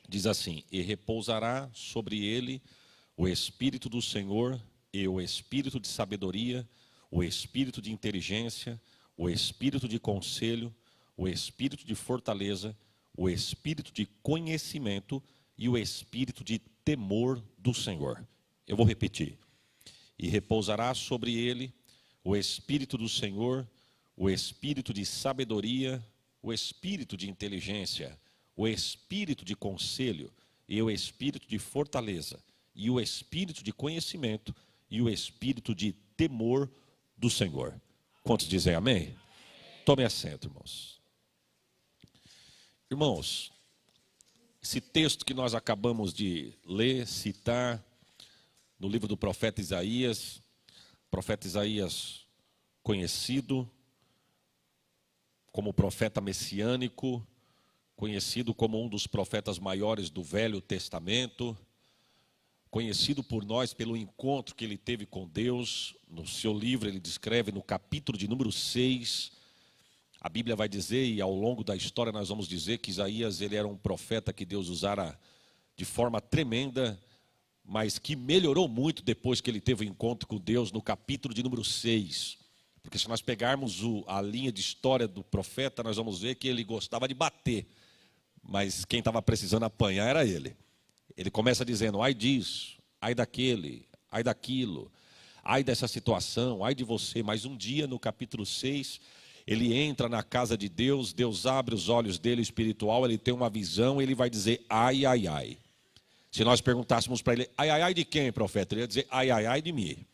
Diz assim: e repousará sobre ele o Espírito do Senhor, e o Espírito de sabedoria, o Espírito de inteligência, o Espírito de conselho, o Espírito de fortaleza, o Espírito de conhecimento e o Espírito de temor do Senhor. Eu vou repetir. E repousará sobre ele o Espírito do Senhor, o Espírito de sabedoria, o Espírito de inteligência, o Espírito de conselho e o Espírito de fortaleza, e o Espírito de conhecimento e o Espírito de temor do Senhor. Quantos dizem amém? Tome assento, irmãos. Irmãos, esse texto que nós acabamos de ler, citar, no livro do profeta Isaías conhecido como profeta messiânico, conhecido como um dos profetas maiores do Velho Testamento, conhecido por nós pelo encontro que ele teve com Deus. No seu livro ele descreve no capítulo de número 6, a Bíblia vai dizer, e ao longo da história nós vamos dizer, que Isaías ele era um profeta que Deus usara de forma tremenda, mas que melhorou muito depois que ele teve o encontro com Deus no capítulo de número 6. Porque se nós pegarmos a linha de história do profeta, nós vamos ver que ele gostava de bater, mas quem estava precisando apanhar era ele. Ele começa dizendo: ai disso, ai daquele, ai daquilo, ai dessa situação, ai de você. Mas um dia, no capítulo 6, ele entra na casa de Deus, Deus abre os olhos dele espiritual, ele tem uma visão, ele vai dizer: ai, ai, ai. Se nós perguntássemos para ele: ai, ai, ai de quem, profeta? Ele ia dizer: ai, ai, ai de mim.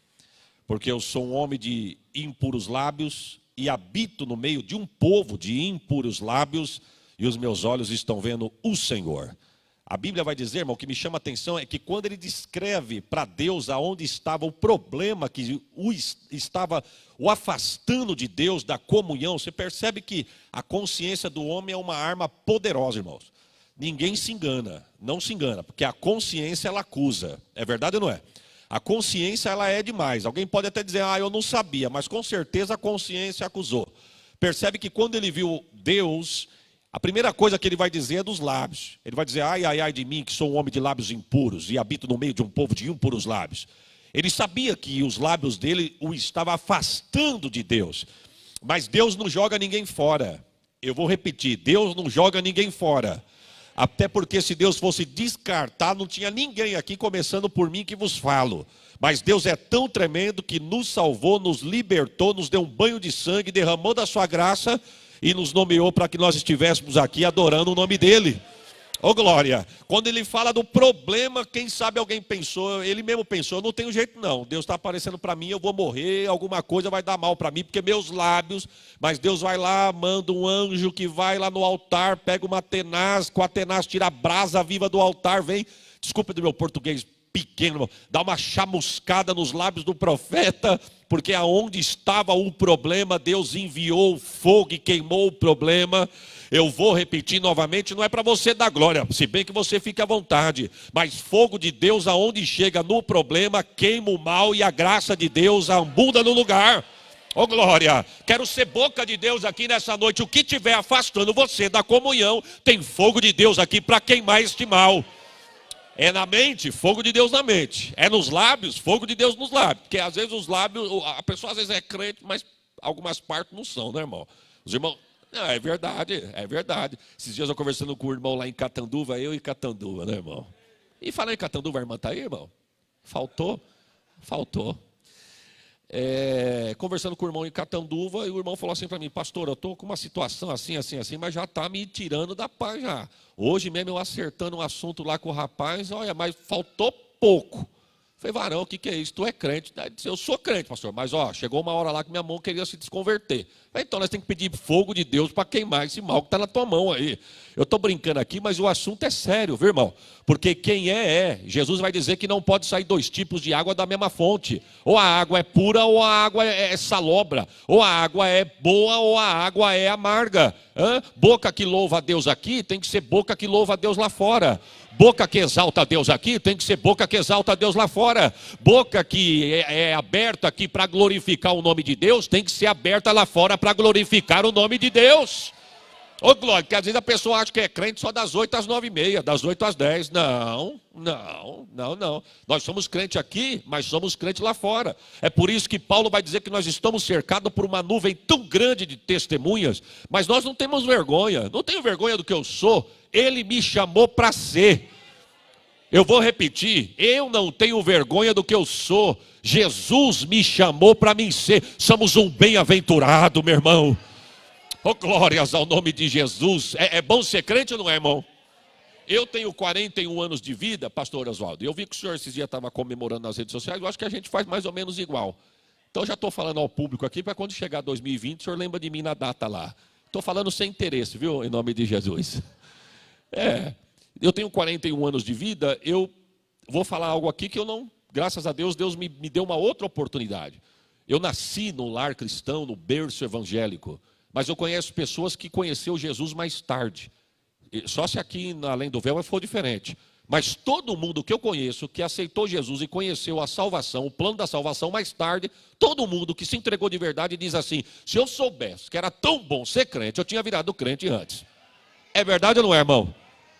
Porque eu sou um homem de impuros lábios e habito no meio de um povo de impuros lábios, e os meus olhos estão vendo o Senhor. A Bíblia vai dizer, irmão, o que me chama a atenção é que quando ele descreve para Deus aonde estava o problema que estava o afastando de Deus, da comunhão, você percebe que a consciência do homem é uma arma poderosa, irmãos. Ninguém se engana, não se engana, porque a consciência ela acusa. É verdade ou não é? A consciência ela é demais. Alguém pode até dizer: ah, eu não sabia, mas com certeza a consciência acusou. Percebe que quando ele viu Deus, a primeira coisa que ele vai dizer é dos lábios. Ele vai dizer: ai, ai, ai de mim, que sou um homem de lábios impuros e habito no meio de um povo de impuros lábios. Ele sabia que os lábios dele o estavam afastando de Deus. Mas Deus não joga ninguém fora. Eu vou repetir: Deus não joga ninguém fora. Até porque se Deus fosse descartar, não tinha ninguém aqui, começando por mim que vos falo. Mas Deus é tão tremendo que nos salvou, nos libertou, nos deu um banho de sangue, derramou da sua graça e nos nomeou para que nós estivéssemos aqui adorando o nome dele. Ô glória! Quando ele fala do problema, quem sabe alguém pensou, ele mesmo pensou: eu não tenho jeito não, Deus está aparecendo para mim, eu vou morrer, alguma coisa vai dar mal para mim, porque meus lábios. Mas Deus vai lá, manda um anjo que vai lá no altar, pega uma tenaz, com a tenaz tira a brasa viva do altar, vem, desculpa do meu português pequeno, dá uma chamuscada nos lábios do profeta, porque aonde estava o problema, Deus enviou fogo e queimou o problema. Eu vou repetir novamente, não é para você dar glória, se bem que você fique à vontade, mas fogo de Deus aonde chega no problema, queima o mal e a graça de Deus abunda no lugar. Ô glória, quero ser boca de Deus aqui nessa noite. O que estiver afastando você da comunhão, tem fogo de Deus aqui para queimar este mal. É na mente, fogo de Deus na mente. É nos lábios, fogo de Deus nos lábios. Porque às vezes os lábios, a pessoa às vezes é crente, mas algumas partes não são, né, irmão? Os irmãos... Não, é verdade, é verdade. Esses dias eu conversando com o irmão lá em Catanduva, eu e Catanduva, né, irmão? E falando em Catanduva, a irmã está aí, irmão? Faltou? Conversando com o irmão em Catanduva, e o irmão falou assim para mim: pastor, eu estou com uma situação assim, mas já está me tirando da paz já. Hoje mesmo eu acertando um assunto lá com o rapaz, olha, mas faltou pouco. Falei: varão, o que é isso? Tu é crente? Eu sou crente, pastor, mas chegou uma hora lá que minha mão queria se desconverter. Falei: então nós temos que pedir fogo de Deus para queimar esse mal que está na tua mão aí. Eu estou brincando aqui, mas o assunto é sério, viu, irmão? Porque quem Jesus vai dizer que não pode sair dois tipos de água da mesma fonte. Ou a água é pura ou a água é salobra. Ou a água é boa ou a água é amarga. Boca que louva a Deus aqui tem que ser boca que louva a Deus lá fora. Boca que exalta a Deus aqui tem que ser boca que exalta a Deus lá fora. Boca que é aberta aqui para glorificar o nome de Deus tem que ser aberta lá fora para glorificar o nome de Deus. Ô, Glória, porque às vezes a pessoa acha que é crente só das 8 às 9h30, das 8 às 10. Não. Nós somos crente aqui, mas somos crente lá fora. É por isso que Paulo vai dizer que nós estamos cercados por uma nuvem tão grande de testemunhas, mas nós não temos vergonha. Não tenho vergonha do que eu sou. Ele me chamou para ser. Eu vou repetir, eu não tenho vergonha do que eu sou. Jesus me chamou para mim ser. Somos um bem-aventurado, meu irmão. Oh, glórias ao nome de Jesus. É bom ser crente ou não é, irmão? Eu tenho 41 anos de vida, pastor Oswaldo. Eu vi que o senhor esses dias estava comemorando nas redes sociais. Eu acho que a gente faz mais ou menos igual. Então já estou falando ao público aqui, para quando chegar 2020, o senhor lembra de mim na data lá. Estou falando sem interesse, viu? Em nome de Jesus. Eu tenho 41 anos de vida, eu vou falar algo aqui que eu não, graças a Deus, Deus me deu uma outra oportunidade. Eu nasci no lar cristão, no berço evangélico, mas eu conheço pessoas que conheceram Jesus mais tarde. Só se aqui, além do véu, for diferente. Mas todo mundo que eu conheço, que aceitou Jesus e conheceu a salvação, o plano da salvação mais tarde, todo mundo que se entregou de verdade diz assim, se eu soubesse que era tão bom ser crente, eu tinha virado crente antes. É verdade ou não é, irmão?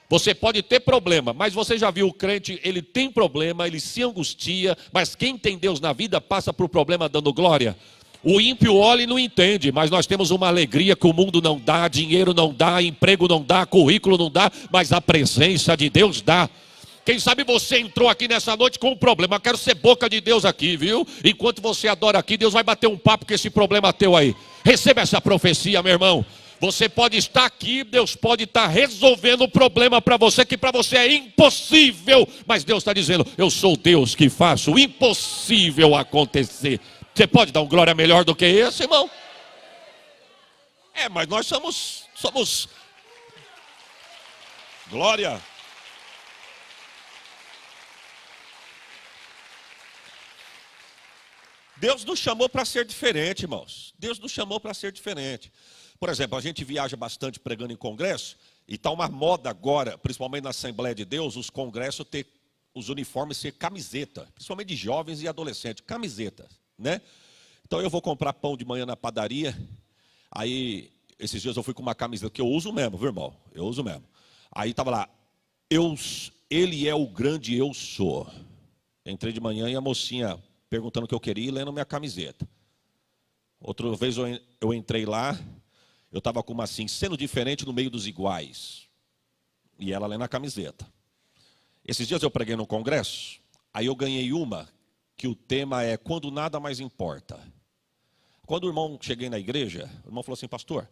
Você pode ter problema, mas você já viu o crente, ele tem problema, ele se angustia, mas quem tem Deus na vida passa por problema dando glória. O ímpio olha e não entende, mas nós temos uma alegria que o mundo não dá, dinheiro não dá, emprego não dá, currículo não dá, mas a presença de Deus dá. Quem sabe você entrou aqui nessa noite com um problema, eu quero ser boca de Deus aqui, viu? Enquanto você adora aqui, Deus vai bater um papo com esse problema teu aí. Receba essa profecia, meu irmão. Você pode estar aqui, Deus pode estar resolvendo o problema para você, que para você é impossível. Mas Deus está dizendo, eu sou Deus que faço o impossível acontecer. Você pode dar uma glória melhor do que esse, irmão? Mas nós somos... Glória. Deus nos chamou para ser diferente, irmãos. Deus nos chamou para ser diferente. Por exemplo, a gente viaja bastante pregando em congresso, e está uma moda agora, principalmente na Assembleia de Deus, os congressos ter os uniformes ser camiseta, principalmente de jovens e adolescentes, camiseta, né? Então eu vou comprar pão de manhã na padaria, aí esses dias eu fui com uma camiseta que eu uso mesmo, viu, irmão? Eu uso mesmo. Aí estava lá, ele é o grande eu sou. Entrei de manhã e a mocinha perguntando o que eu queria e lendo minha camiseta. Outra vez eu entrei lá, eu estava com uma assim, sendo diferente no meio dos iguais. E ela lendo a camiseta. Esses dias eu preguei num congresso, aí eu ganhei uma, que o tema é quando nada mais importa. Quando o irmão cheguei na igreja, o irmão falou assim, pastor,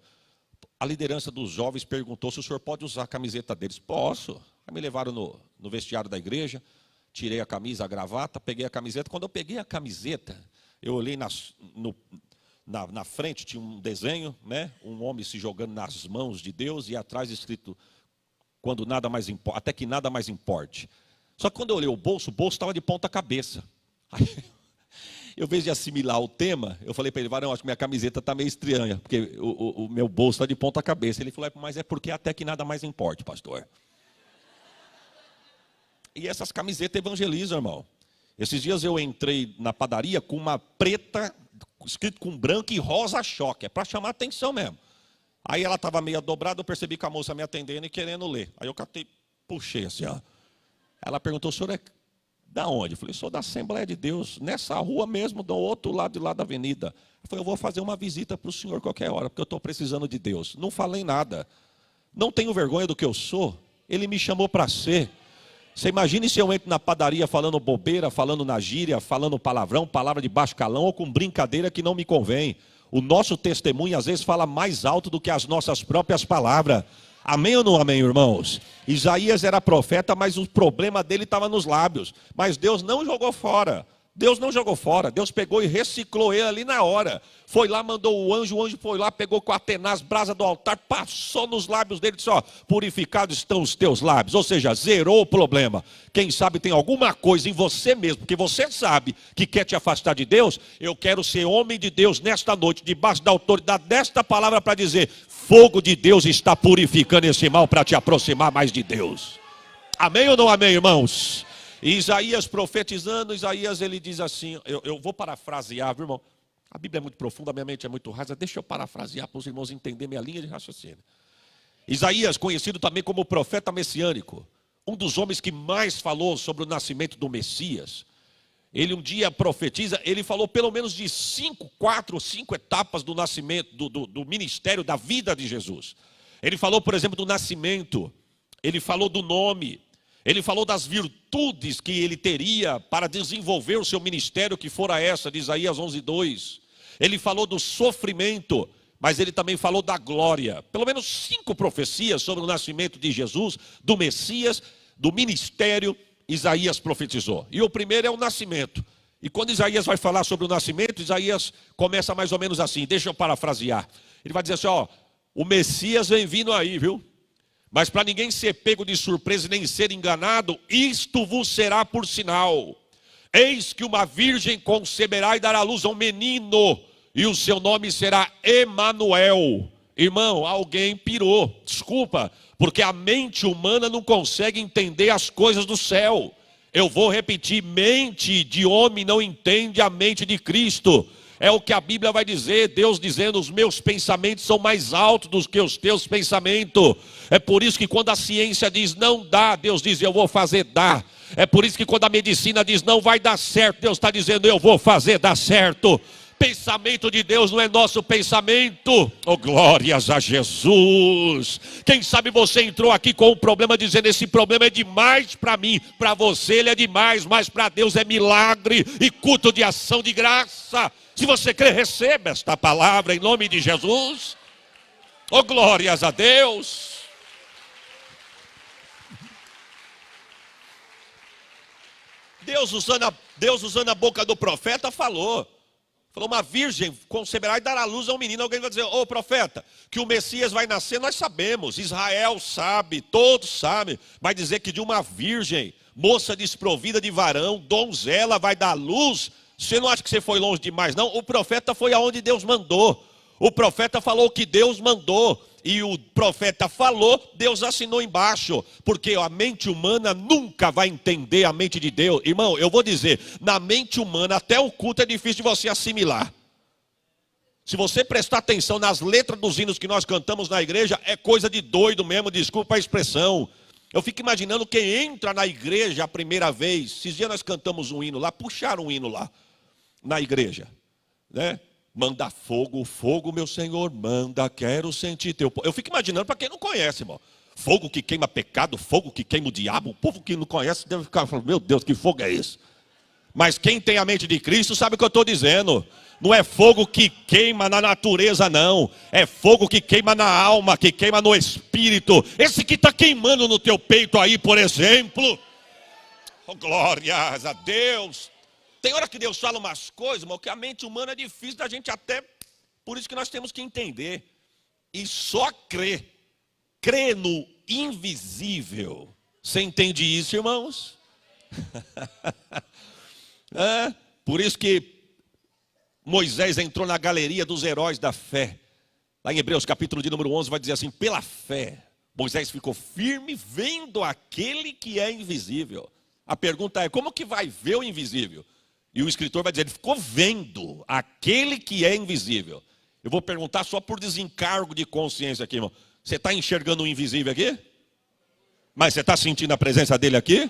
a liderança dos jovens perguntou se o senhor pode usar a camiseta deles. Posso. Aí me levaram no vestiário da igreja, tirei a camisa, a gravata, peguei a camiseta. Quando eu peguei a camiseta, eu olhei na frente tinha um desenho, né? Um homem se jogando nas mãos de Deus e atrás escrito, quando nada mais importa, até que nada mais importe. Só que quando eu olhei o bolso estava de ponta cabeça. Aí, eu, em vez de assimilar o tema, eu falei para ele, varão, acho que minha camiseta está meio estranha, porque o meu bolso está de ponta cabeça. Ele falou, mas é porque até que nada mais importe, pastor. E essas camisetas evangelizam, irmão. Esses dias eu entrei na padaria com uma preta, escrito com branco e rosa choque. É para chamar atenção mesmo. Aí ela estava meio dobrada, eu percebi que a moça me atendendo e querendo ler. Aí eu catei, puxei assim, ó. Ela perguntou, o senhor é da onde? Eu falei, sou da Assembleia de Deus, nessa rua mesmo, do outro lado de lá da avenida. Eu falei, eu vou fazer uma visita para o senhor qualquer hora, porque eu estou precisando de Deus. Não falei nada. Não tenho vergonha do que eu sou. Ele me chamou para ser. Você imagine se eu entro na padaria falando bobeira, falando na gíria, falando palavrão, palavra de baixo calão ou com brincadeira que não me convém. O nosso testemunho às vezes fala mais alto do que as nossas próprias palavras. Amém ou não amém, irmãos? Isaías era profeta, mas o problema dele estava nos lábios. Mas Deus não jogou fora. Deus não jogou fora, Deus pegou e reciclou ele ali na hora. Foi lá, mandou o anjo foi lá, pegou com a tenaz, brasa do altar, passou nos lábios dele e disse, ó, purificados estão os teus lábios. Ou seja, zerou o problema. Quem sabe tem alguma coisa em você mesmo, porque você sabe que quer te afastar de Deus. Eu quero ser homem de Deus nesta noite, debaixo da autoridade desta palavra para dizer, fogo de Deus está purificando esse mal para te aproximar mais de Deus. Amém ou não amém, irmãos? E Isaías profetizando, Isaías ele diz assim, eu vou parafrasear, viu, irmão? A Bíblia é muito profunda, a minha mente é muito rasa, deixa eu parafrasear para os irmãos entenderem minha linha de raciocínio. Isaías, conhecido também como profeta messiânico, um dos homens que mais falou sobre o nascimento do Messias. Ele um dia profetiza, ele falou pelo menos de 4 ou 5 etapas do nascimento, do ministério, da vida de Jesus. Ele falou, por exemplo, do nascimento, ele falou do nome, ele falou das virtudes que ele teria para desenvolver o seu ministério, que fora essa, de Isaías 11:2. Ele falou do sofrimento, mas ele também falou da glória. Pelo menos 5 profecias sobre o nascimento de Jesus, do Messias, do ministério, Isaías profetizou. E o primeiro é o nascimento. E quando Isaías vai falar sobre o nascimento, Isaías começa mais ou menos assim, deixa eu parafrasear. Ele vai dizer assim, ó, o Messias vem vindo aí, viu? Mas para ninguém ser pego de surpresa e nem ser enganado, isto vos será por sinal. Eis que uma virgem conceberá e dará à luz a um menino, e o seu nome será Emanuel. Irmão, alguém pirou, desculpa, porque a mente humana não consegue entender as coisas do céu. Eu vou repetir, mente de homem não entende a mente de Cristo. É o que a Bíblia vai dizer, Deus dizendo, os meus pensamentos são mais altos do que os teus pensamentos. É por isso que quando a ciência diz não dá, Deus diz eu vou fazer dar. É por isso que quando a medicina diz não vai dar certo, Deus está dizendo eu vou fazer dar certo. Pensamento de Deus não é nosso pensamento. Oh, glórias a Jesus. Quem sabe você entrou aqui com um problema dizendo esse problema é demais para mim. Para você ele é demais, mas para Deus é milagre e culto de ação de graça. Se você crê, receba esta palavra em nome de Jesus. Oh, glórias a Deus. Deus usando a boca do profeta falou, uma virgem conceberá e dará luz a um menino. Alguém vai dizer, ô profeta, que o Messias vai nascer, nós sabemos, Israel sabe, todos sabem. Vai dizer que de uma virgem, moça desprovida de varão, donzela, vai dar luz. Você não acha que você foi longe demais, não? O profeta foi aonde Deus mandou. O profeta falou o que Deus mandou. E o profeta falou, Deus assinou embaixo. Porque a mente humana nunca vai entender a mente de Deus. Irmão, eu vou dizer, na mente humana até o culto é difícil de você assimilar. Se você prestar atenção nas letras dos hinos que nós cantamos na igreja, é coisa de doido mesmo, desculpa a expressão. Eu fico imaginando quem entra na igreja a primeira vez. Esses dias nós cantamos um hino lá, puxaram um hino lá, na igreja, né? Manda fogo, fogo, meu Senhor, manda, quero sentir teu... Eu fico imaginando para quem não conhece, irmão. Fogo que queima pecado, fogo que queima o diabo. O povo que não conhece deve ficar falando, meu Deus, que fogo é esse? Mas quem tem a mente de Cristo sabe o que eu estou dizendo. Não é fogo que queima na natureza, não. É fogo que queima na alma, que queima no espírito. Esse que está queimando no teu peito aí, por exemplo. Oh, glórias a Deus. Tem hora que Deus fala umas coisas, mas que a mente humana é difícil da gente até... Por isso que nós temos que entender. E só crer. Crer no invisível. Você entende isso, irmãos? Por isso que Moisés entrou na galeria dos heróis da fé. Lá em Hebreus capítulo de número 11 vai dizer assim, pela fé, Moisés ficou firme vendo aquele que é invisível. A pergunta é, como que vai ver o invisível? E o escritor vai dizer, ele ficou vendo aquele que é invisível. Eu vou perguntar só por desencargo de consciência aqui, irmão. Você está enxergando o invisível aqui? Mas você está sentindo a presença dele aqui?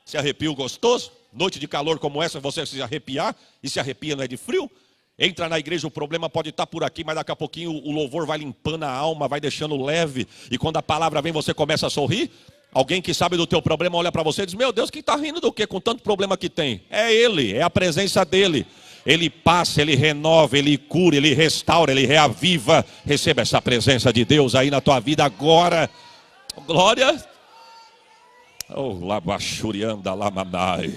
Se arrepio gostoso? Noite de calor como essa, você se arrepiar, e se arrepia não é de frio? Entra na igreja, o problema pode estar por aqui, mas daqui a pouquinho o louvor vai limpando a alma, vai deixando leve, e quando a palavra vem você começa a sorrir. Alguém que sabe do teu problema olha para você e diz, meu Deus, que está rindo do quê? Com tanto problema que tem. É Ele, é a presença dEle. Ele passa, Ele renova, Ele cura, Ele restaura, Ele reaviva. Receba essa presença de Deus aí na tua vida agora. Glória. Oh, labachurianda, lamanai.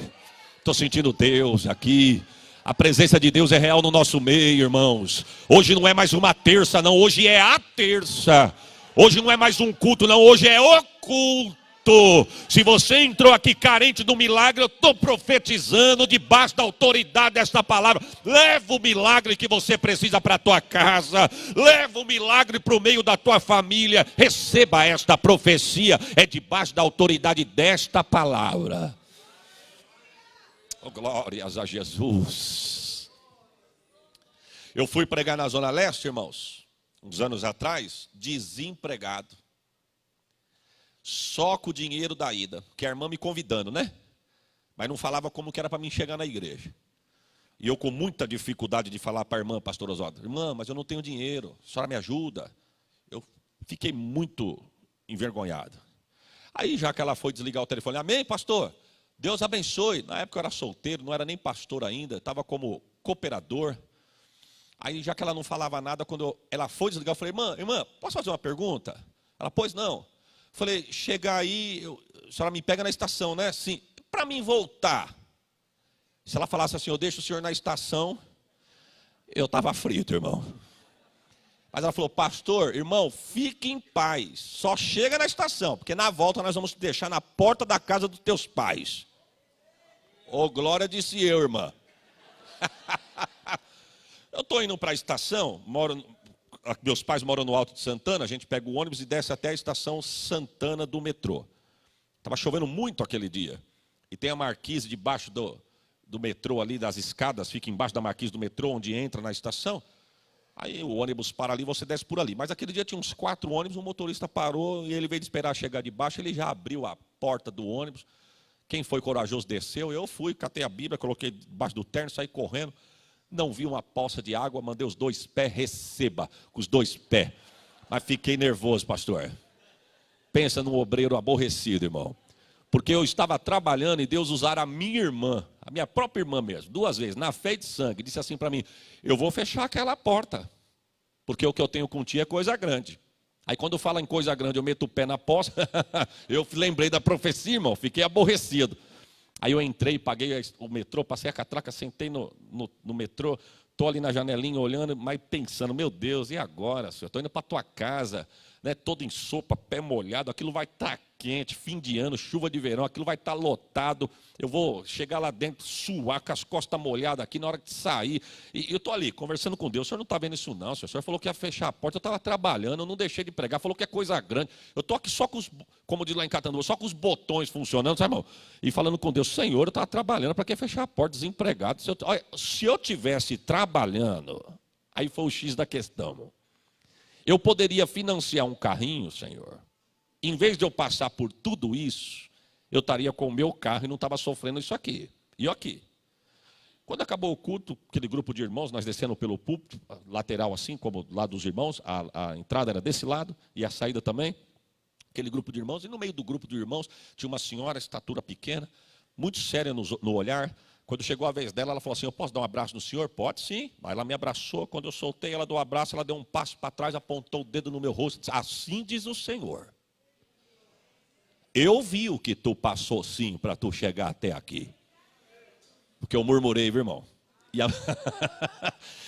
Estou sentindo Deus aqui. A presença de Deus é real no nosso meio, irmãos. Hoje não é mais uma terça, não. Hoje é a terça. Hoje não é mais um culto, não. Hoje é o culto. Se você entrou aqui carente do milagre, eu estou profetizando debaixo da autoridade desta palavra. Leva o milagre que você precisa para a tua casa. Leva o milagre para o meio da tua família. Receba esta profecia. É debaixo da autoridade desta palavra. Oh, glórias a Jesus. Eu fui pregar na Zona Leste, irmãos. uns anos atrás, desempregado. Só com o dinheiro da ida, que a irmã me convidando, né? Mas não falava como que era para mim chegar na igreja. E eu com muita dificuldade de falar para a irmã, pastor Oswaldo, irmã, mas eu não tenho dinheiro, a senhora me ajuda? Eu fiquei muito envergonhado. Aí já que ela foi desligar o telefone, amém, pastor? Deus abençoe. Na época eu era solteiro, não era nem pastor ainda, estava como cooperador. Aí já que ela não falava nada, quando ela foi desligar, eu falei, irmã, posso fazer uma pergunta? Ela, pois não. Falei, chega aí, a senhora me pega na estação, né? Sim, para mim voltar. Se ela falasse assim, eu deixo o senhor na estação, eu estava frito, irmão. Mas ela falou, pastor, irmão, fique em paz, só chega na estação, porque na volta nós vamos te deixar na porta da casa dos teus pais. Ô, glória, disse eu, irmã. Eu estou indo para a estação, meus pais moram no Alto de Santana, a gente pega o ônibus e desce até a estação Santana do metrô. Estava chovendo muito aquele dia. E tem a marquise debaixo do metrô ali, das escadas, fica embaixo da marquise do metrô, onde entra na estação. Aí o ônibus para ali, você desce por ali. Mas aquele dia tinha uns 4 ônibus, o motorista parou e ele veio de esperar chegar de baixo, ele já abriu a porta do ônibus. Quem foi corajoso desceu, eu fui, catei a Bíblia, coloquei debaixo do terno, saí correndo. Não vi uma poça de água, mandei os 2 pés, receba com os 2 pés. Mas fiquei nervoso, pastor. Pensa num obreiro aborrecido, irmão. Porque eu estava trabalhando e Deus usara a minha irmã, a minha própria irmã mesmo, 2 vezes, na fé e de sangue, disse assim para mim, eu vou fechar aquela porta, porque o que eu tenho contigo é coisa grande. Aí quando fala em coisa grande, eu meto o pé na poça, eu lembrei da profecia, irmão, fiquei aborrecido. Aí eu entrei, paguei o metrô, passei a catraca, sentei no metrô, estou ali na janelinha olhando, mas pensando, meu Deus, e agora, senhor? Estou indo para a tua casa, né, todo em sopa, pé molhado, aquilo vai estar quente, fim de ano, chuva de verão, aquilo vai estar lotado, eu vou chegar lá dentro, suar, com as costas molhadas aqui na hora de sair, e eu estou ali conversando com Deus, o senhor não está vendo isso não, senhor? O senhor falou que ia fechar a porta, eu estava trabalhando, eu não deixei de pregar, falou que é coisa grande, eu estou aqui só com os, como diz lá em Catanduva, só com os botões funcionando, sabe, irmão? E falando com Deus, Senhor, eu estava trabalhando, para que fechar a porta, desempregado? Se eu tivesse trabalhando, aí foi o X da questão, irmão. Eu poderia financiar um carrinho, Senhor. Em vez de eu passar por tudo isso, eu estaria com o meu carro e não estava sofrendo isso aqui. E aqui. Quando acabou o culto, aquele grupo de irmãos, nós descendo pelo púlpito, lateral assim, como do lado dos irmãos, a entrada era desse lado e a saída também. Aquele grupo de irmãos, e no meio do grupo de irmãos tinha uma senhora, estatura pequena, muito séria no olhar. Quando chegou a vez dela, ela falou assim, eu posso dar um abraço no senhor? Pode sim. Mas ela me abraçou, quando eu soltei, ela deu um abraço, ela deu um passo para trás, apontou o dedo no meu rosto e disse, assim diz o Senhor. Eu vi o que tu passou sim, para tu chegar até aqui. Porque eu murmurei, viu, irmão?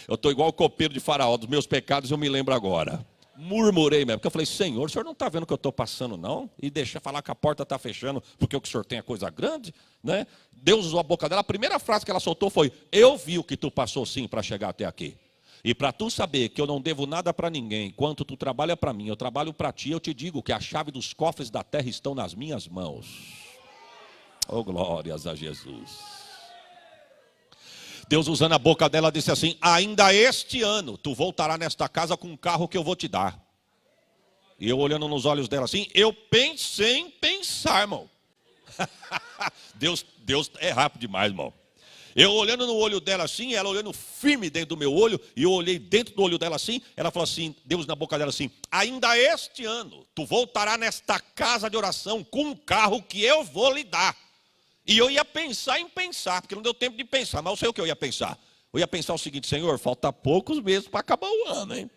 Eu estou igual o copeiro de Faraó, dos meus pecados eu me lembro agora. Murmurei mesmo, porque eu falei, Senhor, o senhor não está vendo o que eu estou passando não? E deixa falar que a porta está fechando, porque o que o senhor tem é coisa grande, né? Deus usou a boca dela, a primeira frase que ela soltou foi, eu vi o que tu passou sim para chegar até aqui. E para tu saber que eu não devo nada para ninguém, enquanto tu trabalha para mim, eu trabalho para ti, eu te digo que a chave dos cofres da terra estão nas minhas mãos. Oh, glórias a Jesus. Deus usando a boca dela disse assim, ainda este ano tu voltarás nesta casa com um carro que eu vou te dar. E eu olhando nos olhos dela assim, eu pensei em pensar, irmão. Deus é rápido demais, irmão. Eu olhando no olho dela assim, ela olhando firme dentro do meu olho, e eu olhei dentro do olho dela assim, ela falou assim, Deus na boca dela assim, ainda este ano tu voltarás nesta casa de oração com um carro que eu vou lhe dar. E eu ia pensar em pensar, porque não deu tempo de pensar, mas eu sei o que eu ia pensar. Eu ia pensar o seguinte, Senhor, falta poucos meses para acabar o ano, hein?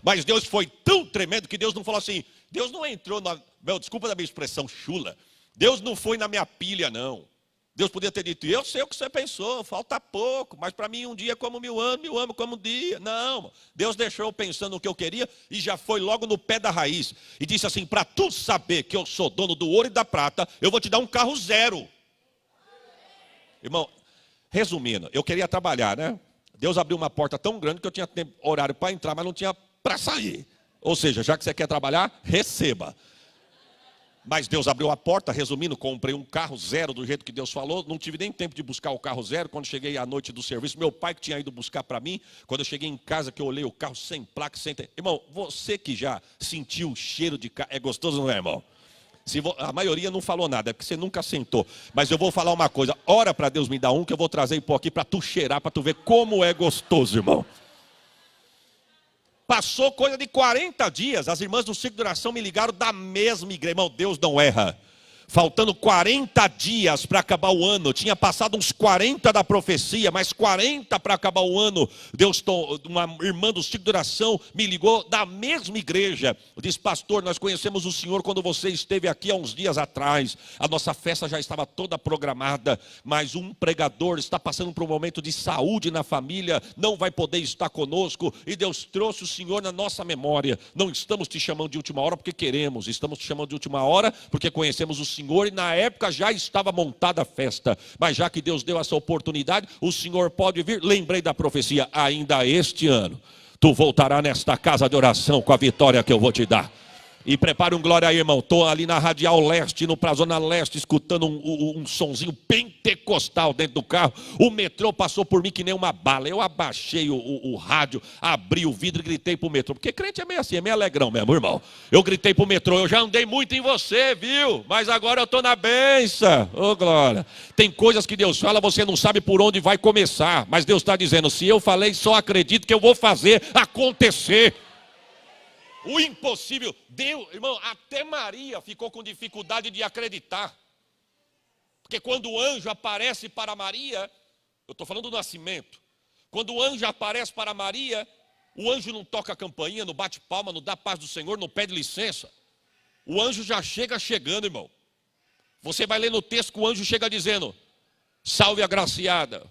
Mas Deus foi tão tremendo que Deus não falou assim, Deus não entrou desculpa da minha expressão chula, Deus não foi na minha pilha, não. Deus podia ter dito, eu sei o que você pensou, falta pouco, mas para mim um dia é como 1000 anos como um dia. Não, Deus deixou eu pensando no que eu queria e já foi logo no pé da raiz. E disse assim, para tu saber que eu sou dono do ouro e da prata, eu vou te dar um carro 0. Irmão, resumindo, eu queria trabalhar, né? Deus abriu uma porta tão grande que eu tinha tempo, horário para entrar, mas não tinha para sair. Ou seja, já que você quer trabalhar, receba. Mas Deus abriu a porta, resumindo, comprei um carro zero do jeito que Deus falou. Não tive nem tempo de buscar o carro zero. Quando cheguei à noite do serviço, meu pai que tinha ido buscar para mim. Quando eu cheguei em casa, que eu olhei o carro sem placa, sem... Irmão, você que já sentiu o cheiro de carro, é gostoso, não é, irmão? A maioria não falou nada, é porque você nunca sentou. Mas eu vou falar uma coisa, ora para Deus me dar um, que eu vou trazer e pôr aqui para tu cheirar, para tu ver como é gostoso, irmão. Passou coisa de 40 dias, as irmãs do ciclo de oração me ligaram da mesma igreja. Irmão, Deus não erra. Faltando 40 dias para acabar o ano, tinha passado uns 40 da profecia, mas 40 para acabar o ano. Uma irmã do ciclo de oração me ligou da mesma igreja. Disse, pastor, nós conhecemos o senhor quando você esteve aqui há uns dias atrás. A nossa festa já estava toda programada, mas um pregador está passando por um momento de saúde na família, não vai poder estar conosco, e Deus trouxe o senhor na nossa memória. Não estamos te chamando de última hora porque queremos, estamos te chamando de última hora porque conhecemos o senhor, e na época já estava montada a festa, mas já que Deus deu essa oportunidade, o senhor pode vir. Lembrei da profecia, ainda este ano tu voltarás nesta casa de oração com a vitória que eu vou te dar. E prepare um glória aí, irmão. Estou ali na Radial Leste, no pra Zona Leste, escutando um sonzinho pentecostal dentro do carro. O metrô passou por mim que nem uma bala. Eu abaixei o rádio, abri o vidro e gritei pro metrô. Porque crente é meio assim, é meio alegrão mesmo, irmão. Eu gritei pro metrô, eu já andei muito em você, viu? Mas agora eu estou na benção. Ô, glória. Tem coisas que Deus fala, você não sabe por onde vai começar. Mas Deus está dizendo, se eu falei, só acredito que eu vou fazer acontecer. O impossível, Deus, irmão, até Maria ficou com dificuldade de acreditar. Porque quando o anjo aparece para Maria, eu estou falando do nascimento. Quando o anjo aparece para Maria, o anjo não toca a campainha, não bate palma, não dá paz do Senhor, não pede licença. O anjo já chega chegando, irmão. Você vai ler no texto que o anjo chega dizendo, salve agraciada,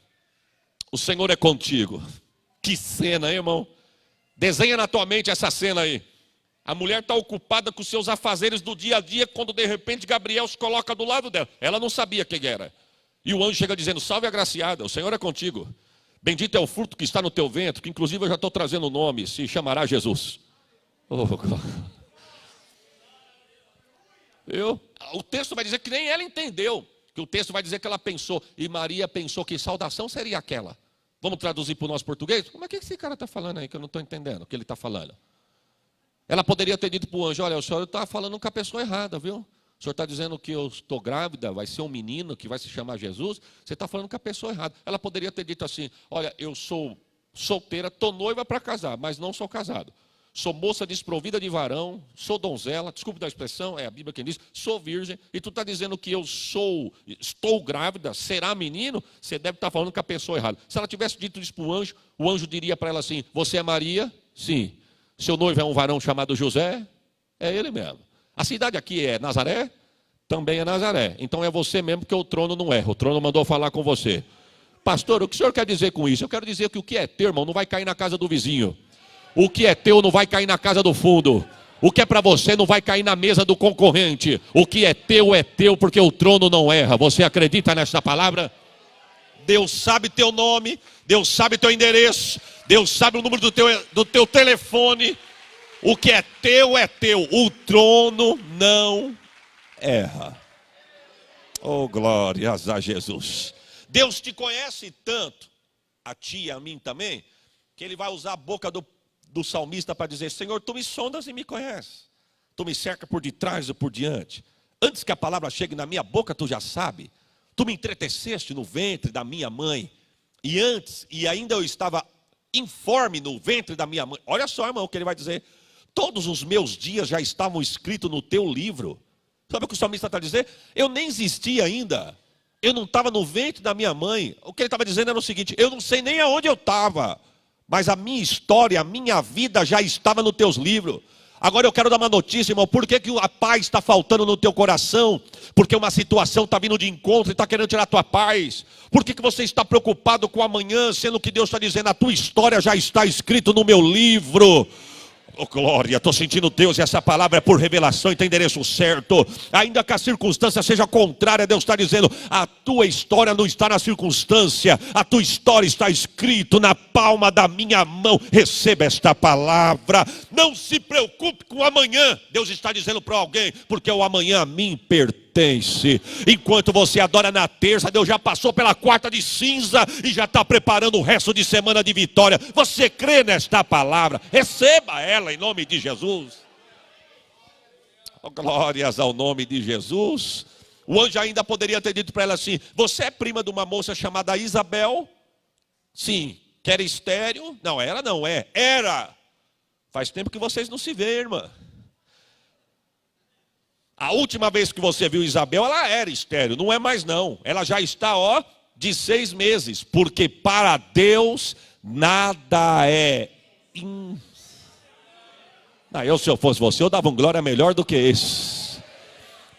o Senhor é contigo. Que cena, hein, irmão? Desenha na tua mente essa cena aí. A mulher está ocupada com os seus afazeres do dia a dia, quando de repente Gabriel se coloca do lado dela. Ela não sabia quem era. E o anjo chega dizendo, salve agraciada, o Senhor é contigo. Bendito é o fruto que está no teu ventre, que inclusive eu já estou trazendo o nome, se chamará Jesus. Oh, o texto vai dizer que nem ela entendeu. Que o texto vai dizer que ela pensou, e Maria pensou que saudação seria aquela. Vamos traduzir para o nosso português? Como é que esse cara está falando aí, que eu não estou entendendo o que ele está falando? Ela poderia ter dito para o anjo, olha, o senhor está falando com a pessoa errada, viu? O senhor está dizendo que eu estou grávida, vai ser um menino que vai se chamar Jesus, você está falando com a pessoa errada. Ela poderia ter dito assim, olha, eu sou solteira, estou noiva para casar, mas não sou casado. Sou moça desprovida de varão, sou donzela, desculpe da expressão, é a Bíblia quem diz, sou virgem, e tu está dizendo que eu estou grávida, será menino? Você deve estar falando com a pessoa errada. Se ela tivesse dito isso para o anjo diria para ela assim, você é Maria? Sim. Seu noivo é um varão chamado José? É ele mesmo. A cidade aqui é Nazaré? Também é Nazaré. Então é você mesmo, porque o trono não erra, o trono mandou falar com você. Pastor, o que o senhor quer dizer com isso? Eu quero dizer que o que é teu, irmão, não vai cair na casa do vizinho. O que é teu não vai cair na casa do fundo. O que é para você não vai cair na mesa do concorrente. O que é teu, porque o trono não erra. Você acredita nessa palavra? Deus sabe teu nome, Deus sabe teu endereço, Deus sabe o número do teu telefone. O que é teu, o trono não erra. Oh, glórias a Jesus. Deus te conhece tanto, a ti e a mim também, que Ele vai usar a boca do salmista para dizer, Senhor, tu me sondas e me conheces. Tu me cerca por detrás e por diante. Antes que a palavra chegue na minha boca, tu já sabe. Tu me entreteceste no ventre da minha mãe. E ainda eu estava informe no ventre da minha mãe. Olha só, irmão, o que ele vai dizer. Todos os meus dias já estavam escritos no teu livro. Sabe o que o salmista está dizendo? Eu nem existia ainda. Eu não estava no ventre da minha mãe. O que ele estava dizendo era o seguinte, eu não sei nem aonde eu estava. Mas a minha história, a minha vida já estava nos teus livros. Agora eu quero dar uma notícia, irmão. Por que a paz está faltando no teu coração? Porque uma situação está vindo de encontro e está querendo tirar a tua paz. Por que você está preocupado com amanhã, sendo que Deus está dizendo, a tua história já está escrito no meu livro? Oh, glória, estou sentindo Deus, e essa palavra é por revelação e tem endereço certo. Ainda que a circunstância seja contrária, Deus está dizendo: a tua história não está na circunstância, a tua história está escrito na palma da minha mão. Receba esta palavra. Não se preocupe com o amanhã, Deus está dizendo para alguém, porque o amanhã a mim pertence. Enquanto você adora na terça, Deus já passou pela quarta de cinza e já está preparando o resto de semana de vitória. Você crê nesta palavra? Receba ela em nome de Jesus. Oh, glórias ao nome de Jesus. O anjo ainda poderia ter dito para ela assim: você é prima de uma moça chamada Isabel? Sim. Que era estéril? Não, ela não é. Era. Faz tempo que vocês não se veem, irmã. A última vez que você viu Isabel, ela era estéril. Não é mais não. Ela já está, de 6 meses. Porque para Deus nada é se eu fosse você, eu dava um glória melhor do que esse.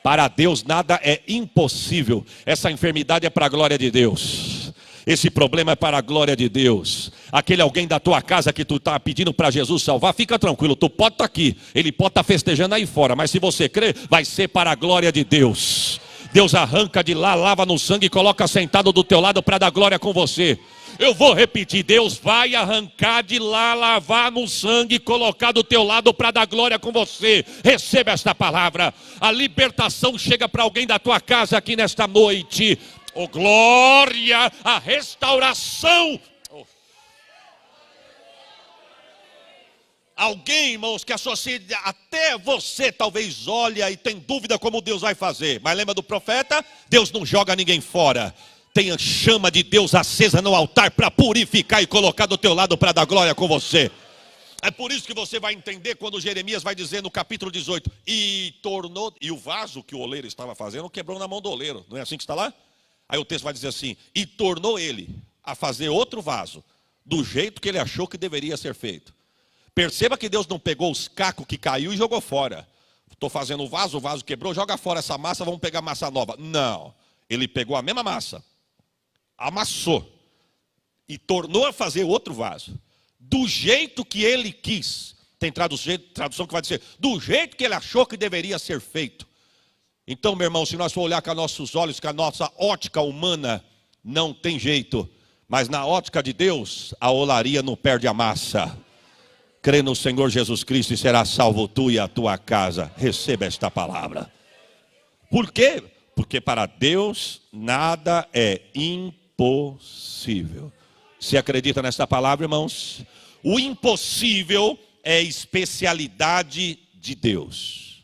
Para Deus nada é impossível. Essa enfermidade é para a glória de Deus. Esse problema é para a glória de Deus. Aquele alguém da tua casa que tu está pedindo para Jesus salvar, fica tranquilo, tu pode estar aqui, ele pode estar festejando aí fora, mas se você crer, vai ser para a glória de Deus. Deus arranca de lá, lava no sangue e coloca sentado do teu lado para dar glória com você. Eu vou repetir: Deus vai arrancar de lá, lavar no sangue e colocar do teu lado para dar glória com você. Receba esta palavra. A libertação chega para alguém da tua casa aqui nesta noite. Oh, glória, a restauração. Alguém, irmãos, que associa, até você talvez olha e tem dúvida como Deus vai fazer. Mas lembra do profeta? Deus não joga ninguém fora. Tem a chama de Deus acesa no altar para purificar e colocar do teu lado para dar glória com você. É por isso que você vai entender quando Jeremias vai dizer no capítulo 18: e o vaso que o oleiro estava fazendo quebrou na mão do oleiro. Não é assim que está lá? Aí o texto vai dizer assim: e tornou ele a fazer outro vaso, do jeito que ele achou que deveria ser feito. Perceba que Deus não pegou os cacos que caiu e jogou fora. Estou fazendo o vaso quebrou, joga fora essa massa, vamos pegar massa nova. Não, ele pegou a mesma massa, amassou e tornou a fazer outro vaso, do jeito que ele quis. Tem tradução que vai dizer: do jeito que ele achou que deveria ser feito. Então, meu irmão, se nós for olhar com os nossos olhos, com a nossa ótica humana, não tem jeito. Mas na ótica de Deus, a olaria não perde a massa. Crê no Senhor Jesus Cristo e será salvo tu e a tua casa. Receba esta palavra. Por quê? Porque para Deus nada é impossível. Você acredita nesta palavra, irmãos? O impossível é especialidade de Deus.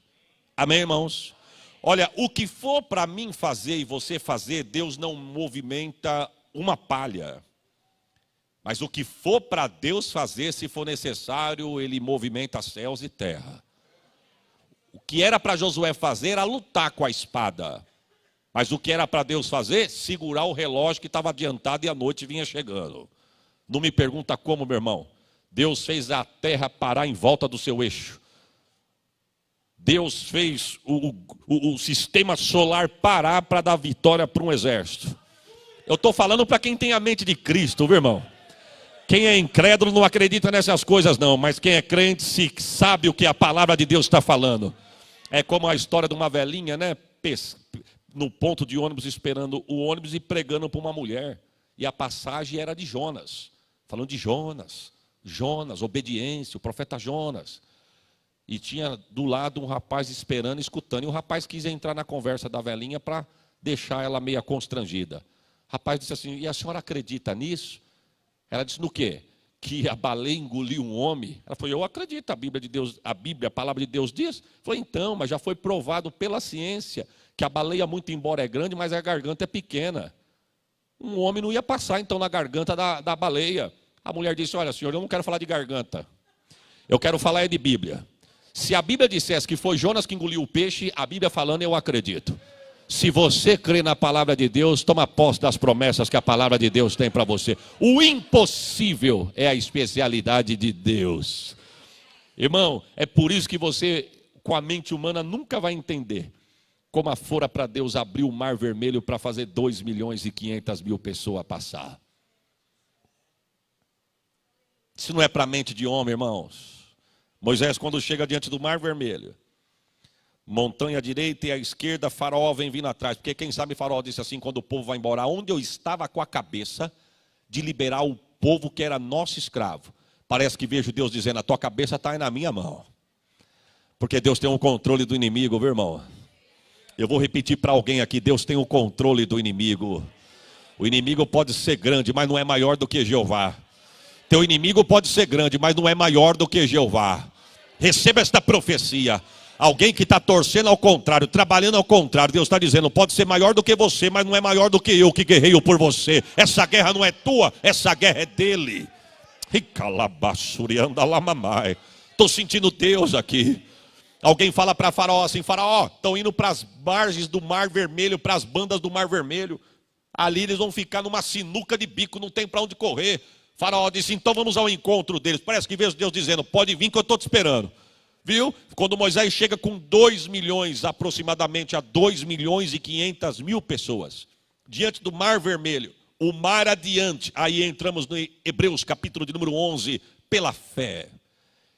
Amém, irmãos? Olha, o que for para mim fazer e você fazer, Deus não movimenta uma palha. Mas o que for para Deus fazer, se for necessário, Ele movimenta céus e terra. O que era para Josué fazer era lutar com a espada. Mas o que era para Deus fazer? Segurar o relógio que estava adiantado e a noite vinha chegando. Não me pergunta como, meu irmão. Deus fez a terra parar em volta do seu eixo. Deus fez o sistema solar parar para dar vitória para um exército. Eu estou falando para quem tem a mente de Cristo, viu, irmão? Quem é incrédulo não acredita nessas coisas não, mas quem é crente sabe o que a palavra de Deus está falando. É como a história de uma velhinha, né? No ponto de ônibus, esperando o ônibus e pregando para uma mulher. E a passagem era de Jonas. Falando de Jonas, obediência, o profeta Jonas. E tinha do lado um rapaz esperando, escutando. E o rapaz quis entrar na conversa da velhinha para deixar ela meio constrangida. O rapaz disse assim: e a senhora acredita nisso? Ela disse: no quê? Que a baleia engoliu um homem. Ela falou: eu acredito, a Bíblia de Deus, a palavra de Deus diz. Falou: então, mas já foi provado pela ciência que a baleia, muito embora é grande, mas a garganta é pequena. Um homem não ia passar então na garganta da baleia. A mulher disse: olha, senhor, eu não quero falar de garganta. Eu quero falar de Bíblia. Se a Bíblia dissesse que foi Jonas que engoliu o peixe, a Bíblia falando, eu acredito. Se você crê na palavra de Deus, toma posse das promessas que a palavra de Deus tem para você. O impossível é a especialidade de Deus. Irmão, é por isso que você, com a mente humana, nunca vai entender como fora para Deus abrir o mar vermelho para fazer 2.500.000 pessoas passar. Isso não é para a mente de homem, irmãos. Moisés, quando chega diante do Mar Vermelho, montanha à direita e à esquerda, Faraó vem vindo atrás. Porque quem sabe Faraó disse assim, quando o povo vai embora, onde eu estava com a cabeça de liberar o povo que era nosso escravo. Parece que vejo Deus dizendo, a tua cabeça está aí na minha mão. Porque Deus tem o controle do inimigo, viu, irmão? Eu vou repetir para alguém aqui, Deus tem o controle do inimigo. O inimigo pode ser grande, mas não é maior do que Jeová. Teu inimigo pode ser grande, mas não é maior do que Jeová. Receba esta profecia. Alguém que está torcendo ao contrário, trabalhando ao contrário, Deus está dizendo, pode ser maior do que você, mas não é maior do que eu que guerreio por você. Essa guerra não é tua, essa guerra é dele. Estou sentindo Deus aqui. Alguém fala para Faraó assim, Faraó, estão indo para as margens do Mar Vermelho, para as bandas do Mar Vermelho. Ali eles vão ficar numa sinuca de bico, não tem para onde correr. Faraó disse, então vamos ao encontro deles. Parece que vejo Deus dizendo, pode vir que eu estou te esperando. Viu? Quando Moisés chega com 2 milhões, aproximadamente a 2 milhões e 500 mil pessoas, diante do Mar Vermelho, o mar adiante, aí entramos no Hebreus capítulo de número 11, pela fé.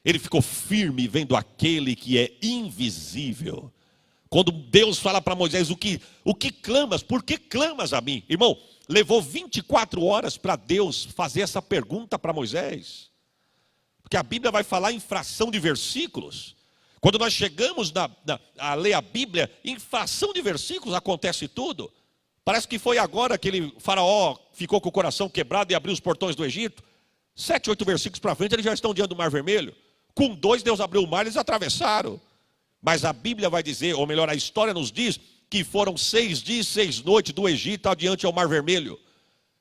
Ele ficou firme vendo aquele que é invisível. Quando Deus fala para Moisés, o que clamas? Por que clamas a mim? Irmão, levou 24 horas para Deus fazer essa pergunta para Moisés. Porque a Bíblia vai falar em fração de versículos. Quando nós chegamos a ler a Bíblia, em fração de versículos acontece tudo. Parece que foi agora que o Faraó ficou com o coração quebrado e abriu os portões do Egito. 7, 8 versículos para frente, eles já estão diante do Mar Vermelho. Com 2, Deus abriu o mar, eles atravessaram. Mas a Bíblia vai dizer, ou melhor, a história nos diz, que foram 6 dias e 6 noites do Egito adiante ao Mar Vermelho.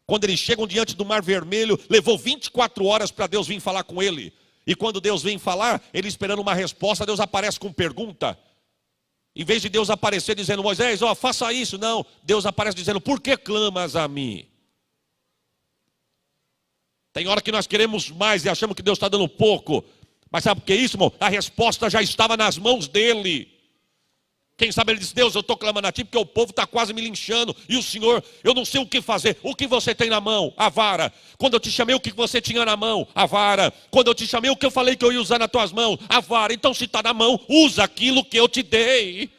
Quando eles chegam diante do Mar Vermelho, levou 24 horas para Deus vir falar com ele. E quando Deus vem falar, ele esperando uma resposta, Deus aparece com pergunta. Em vez de Deus aparecer dizendo, Moisés, faça isso. Não, Deus aparece dizendo, por que clamas a mim? Tem hora que nós queremos mais e achamos que Deus está dando pouco. Mas sabe por que isso, irmão? A resposta já estava nas mãos dele. Quem sabe ele disse, Deus, eu estou clamando a ti porque o povo está quase me linchando. E o Senhor, eu não sei o que fazer. O que você tem na mão? A vara. Quando eu te chamei, o que você tinha na mão? A vara. Quando eu te chamei, o que eu falei que eu ia usar nas tuas mãos? A vara. Então se está na mão, usa aquilo que eu te dei.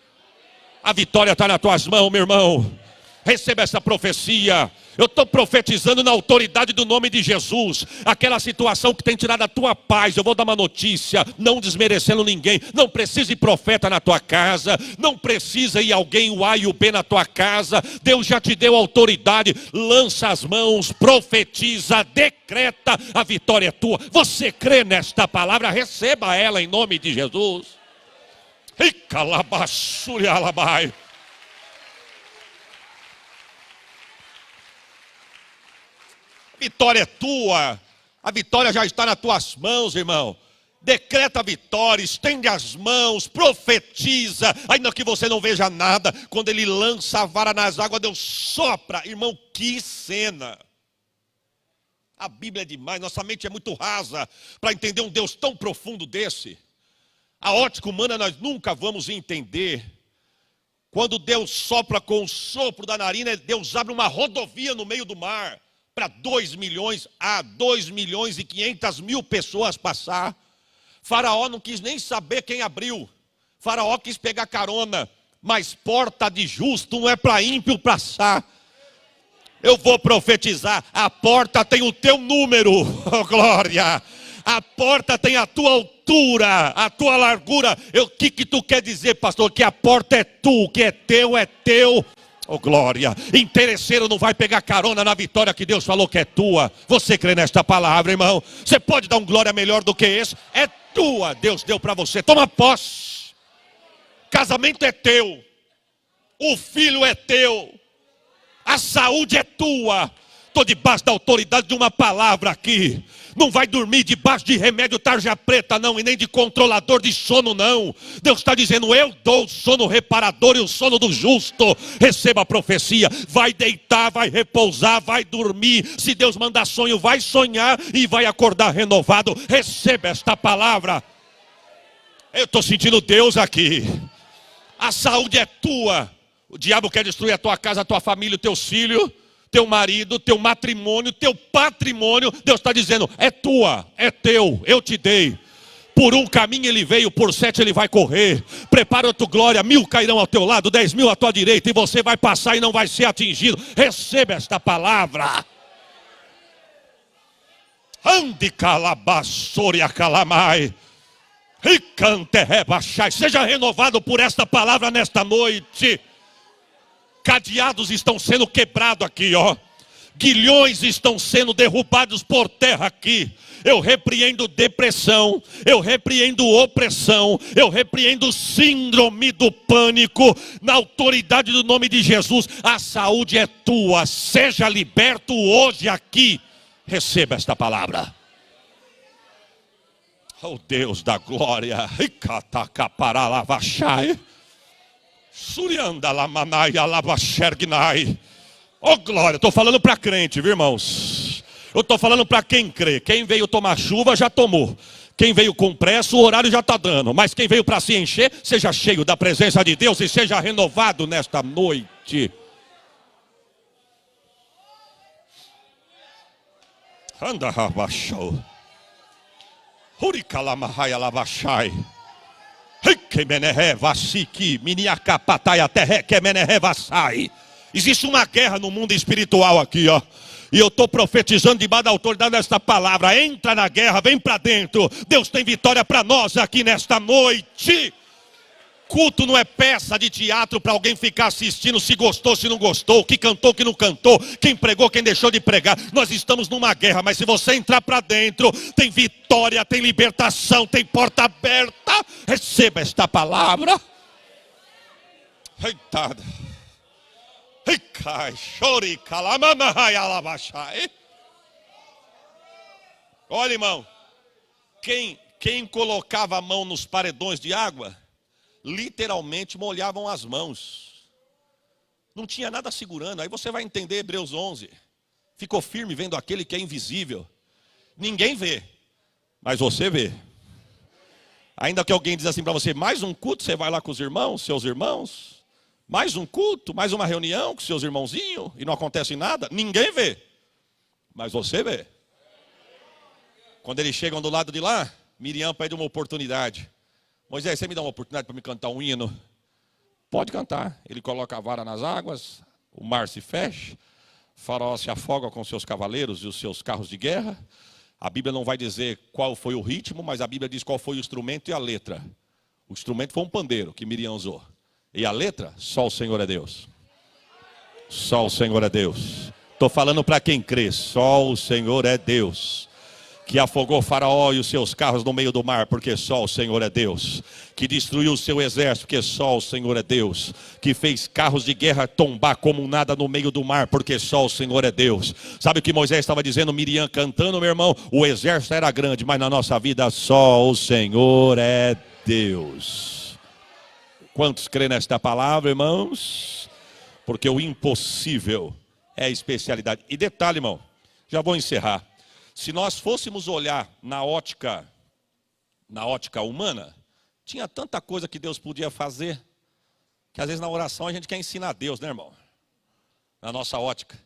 A vitória está nas tuas mãos, meu irmão. Receba essa profecia. Eu estou profetizando na autoridade do nome de Jesus. Aquela situação que tem tirado a tua paz. Eu vou dar uma notícia, não desmerecendo ninguém. Não precisa ir profeta na tua casa. Não precisa ir alguém o A e o B na tua casa. Deus já te deu autoridade. Lança as mãos, profetiza, decreta. A vitória é tua. Você crê nesta palavra? Receba ela em nome de Jesus. E calabaçuria alabai. A vitória é tua, a vitória já está nas tuas mãos, irmão. Decreta a vitória, estende as mãos, profetiza, ainda que você não veja nada. Quando ele lança a vara nas águas, Deus sopra. Irmão, que cena! A Bíblia é demais, nossa mente é muito rasa para entender um Deus tão profundo desse. A ótica humana nós nunca vamos entender. Quando Deus sopra com o sopro da narina, Deus abre uma rodovia no meio do mar. Para 2 milhões a 2 milhões e 500 mil pessoas passar. Faraó não quis nem saber quem abriu. Faraó quis pegar carona. Mas porta de justo não é para ímpio passar. Eu vou profetizar. A porta tem o teu número. Oh, glória. A porta tem a tua altura, a tua largura. O que tu quer dizer, pastor? Que a porta é tu, o que é teu é teu. Oh, glória. Interesseiro não vai pegar carona na vitória que Deus falou que é tua. Você crê nesta palavra, irmão? Você pode dar um glória melhor do que esse? É tua, Deus deu para você. Toma posse. Casamento é teu. O filho é teu. A saúde é tua. Estou debaixo da autoridade de uma palavra aqui. Não vai dormir debaixo de remédio tarja preta não, e nem de controlador de sono não. Deus está dizendo, eu dou o sono reparador e o sono do justo. Receba a profecia, vai deitar, vai repousar, vai dormir. Se Deus mandar sonho, vai sonhar e vai acordar renovado. Receba esta palavra. Eu estou sentindo Deus aqui. A saúde é tua. O diabo quer destruir a tua casa, a tua família, os teus filhos, teu marido, teu matrimônio, teu patrimônio. Deus está dizendo, é tua, é teu, eu te dei. Por um caminho ele veio, por 7 ele vai correr. Prepara a tua glória, 1000 cairão ao teu lado, 10.000 à tua direita, e você vai passar e não vai ser atingido. Receba esta palavra. Ande calabassoria calamai. E cante rebaixai. Seja renovado por esta palavra nesta noite. Cadeados estão sendo quebrados aqui, ó. Guilhões estão sendo derrubados por terra aqui. Eu repreendo depressão, eu repreendo opressão, eu repreendo síndrome do pânico. Na autoridade do nome de Jesus, a saúde é tua. Seja liberto hoje aqui. Receba esta palavra. Oh Deus da glória. Oh glória, estou falando para crente, viu, irmãos? Eu estou falando para quem crê. Quem veio tomar chuva já tomou. Quem veio com pressa, o horário já está dando. Mas quem veio para se encher, seja cheio da presença de Deus e seja renovado nesta noite. Anda, rabachou. Huricalamahai alabachai. Existe uma guerra no mundo espiritual aqui, ó. E eu estou profetizando debaixo da autoridade desta palavra. Entra na guerra, vem para dentro. Deus tem vitória para nós aqui nesta noite. Culto não é peça de teatro para alguém ficar assistindo se gostou, se não gostou, que cantou, que não cantou, quem pregou, quem deixou de pregar. Nós estamos numa guerra, mas se você entrar para dentro, tem vitória, tem libertação, tem porta aberta. Receba esta palavra. Eitada. Olha, irmão, quem colocava a mão nos paredões de água, literalmente molhavam as mãos. Não tinha nada segurando. Aí você vai entender Hebreus 11. Ficou firme vendo aquele que é invisível. Ninguém vê, mas você vê. Ainda que alguém diz assim para você, mais um culto, você vai lá com os irmãos, seus irmãos. Mais um culto, mais uma reunião com seus irmãozinhos e não acontece nada. Ninguém vê, mas você vê. Quando eles chegam do lado de lá, Miriam pede uma oportunidade. Moisés, você me dá uma oportunidade para me cantar um hino? Pode cantar. Ele coloca a vara nas águas, o mar se fecha, o faraó se afoga com seus cavaleiros e os seus carros de guerra. A Bíblia não vai dizer qual foi o ritmo, mas a Bíblia diz qual foi o instrumento e a letra. O instrumento foi um pandeiro que Miriam usou. E a letra, só o Senhor é Deus. Só o Senhor é Deus. Estou falando para quem crê, só o Senhor é Deus. Que afogou Faraó e os seus carros no meio do mar, porque só o Senhor é Deus. Que destruiu o seu exército, porque só o Senhor é Deus. Que fez carros de guerra tombar como nada no meio do mar, porque só o Senhor é Deus. Sabe o que Moisés estava dizendo, Miriam cantando, meu irmão? O exército era grande, mas na nossa vida só o Senhor é Deus. Quantos creem nesta palavra, irmãos? Porque o impossível é a especialidade. E detalhe, irmão, já vou encerrar. Se nós fôssemos olhar na ótica humana, tinha tanta coisa que Deus podia fazer, que às vezes na oração a gente quer ensinar a Deus, né, irmão? Na nossa ótica.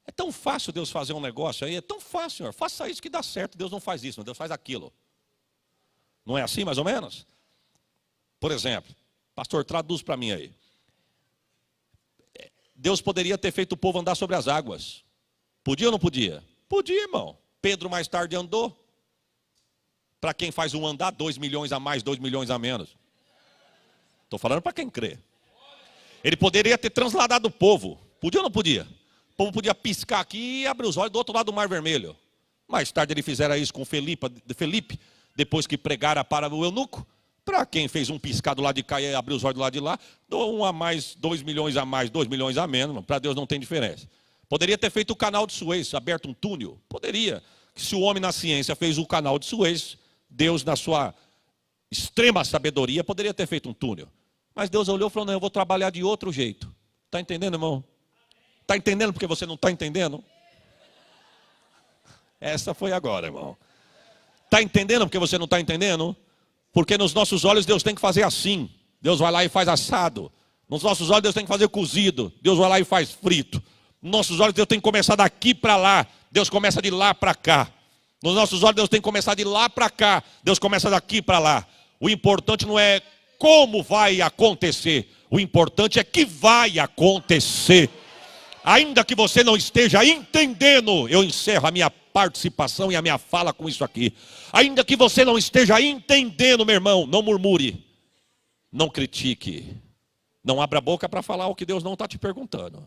É tão fácil Deus fazer um negócio aí, é tão fácil, Senhor. Faça isso que dá certo. Deus não faz isso, Deus faz aquilo. Não é assim, mais ou menos? Por exemplo, pastor, traduz para mim aí. Deus poderia ter feito o povo andar sobre as águas. Podia ou não podia? Podia, irmão. Pedro mais tarde andou. Para quem faz um andar, 2 milhões a mais, 2 milhões a menos. Estou falando para quem crê. Ele poderia ter transladado o povo. Podia ou não podia? O povo podia piscar aqui e abrir os olhos do outro lado do Mar Vermelho. Mais tarde ele fizeram isso com Felipe, depois que pregara para o eunuco. Para quem fez um piscar do lado de cá e abriu os olhos do lado de lá, dou 1 a mais, 2 milhões a mais, 2 milhões a menos. Para Deus não tem diferença. Poderia ter feito o canal de Suez, aberto um túnel. Poderia. Se o homem na ciência fez o canal de Suez, Deus na sua extrema sabedoria poderia ter feito um túnel. Mas Deus olhou e falou, não, eu vou trabalhar de outro jeito. Está entendendo, irmão? Está entendendo porque você não está entendendo? Essa foi agora, irmão. Está entendendo porque você não está entendendo? Porque nos nossos olhos Deus tem que fazer assim. Deus vai lá e faz assado. Nos nossos olhos Deus tem que fazer cozido. Deus vai lá e faz frito. Nos nossos olhos Deus tem que começar daqui para lá. Deus começa de lá para cá. Nos nossos olhos, Deus tem que começar de lá para cá. Deus começa daqui para lá. O importante não é como vai acontecer. O importante é que vai acontecer. Ainda que você não esteja entendendo, eu encerro a minha participação e a minha fala com isso aqui. Ainda que você não esteja entendendo, meu irmão, não murmure, não critique, não abra a boca para falar o que Deus não está te perguntando.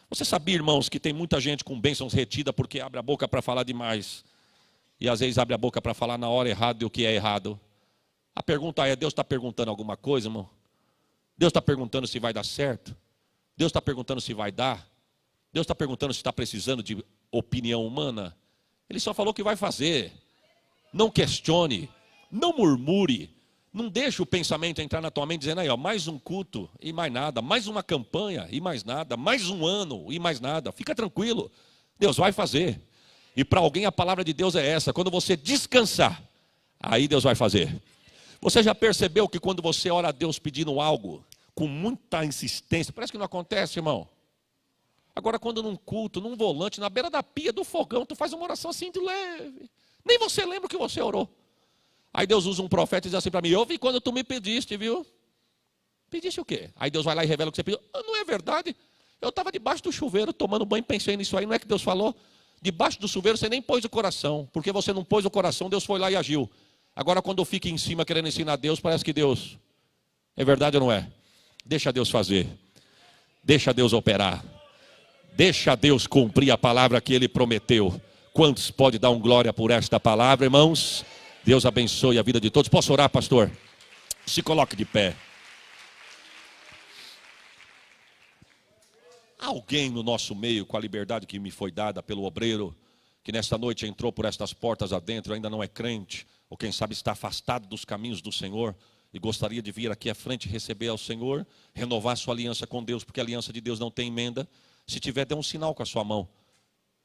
Você sabia, irmãos, que tem muita gente com bênçãos retida porque abre a boca para falar demais e às vezes abre a boca para falar na hora errada o que é errado? A pergunta é: Deus está perguntando alguma coisa, irmão? Deus está perguntando se vai dar certo? Deus está perguntando se vai dar? Deus está perguntando se está precisando de opinião humana? Ele só falou que vai fazer. Não questione, não murmure, não deixe o pensamento entrar na tua mente dizendo aí, ó, mais um culto e mais nada, mais uma campanha e mais nada, mais um ano e mais nada. Fica tranquilo, Deus vai fazer. E para alguém a palavra de Deus é essa: quando você descansar, aí Deus vai fazer. Você já percebeu que quando você ora a Deus pedindo algo com muita insistência, parece que não acontece, irmão? Agora, quando num culto, num volante, na beira da pia do fogão, tu faz uma oração assim de leve, nem você lembra o que você orou. Aí Deus usa um profeta e diz assim para mim: eu vi quando tu me pediste, viu? Pediste o quê? Aí Deus vai lá e revela o que você pediu. Não é verdade, eu estava debaixo do chuveiro tomando banho, pensei nisso aí. Não é que Deus falou? Debaixo do chuveiro você nem pôs o coração, porque você não pôs o coração, Deus foi lá e agiu. Agora quando eu fico em cima querendo ensinar Deus, parece que Deus... É verdade ou não é? Deixa Deus fazer, deixa Deus operar, deixa Deus cumprir a palavra que Ele prometeu. Quantos pode dar um glória por esta palavra, irmãos? Deus abençoe a vida de todos. Posso orar, pastor? Se coloque de pé. Alguém no nosso meio, com a liberdade que me foi dada pelo obreiro, que nesta noite entrou por estas portas adentro, ainda não é crente, ou quem sabe está afastado dos caminhos do Senhor, e gostaria de vir aqui à frente receber ao Senhor, renovar sua aliança com Deus, porque a aliança de Deus não tem emenda. Se tiver, dê um sinal com a sua mão,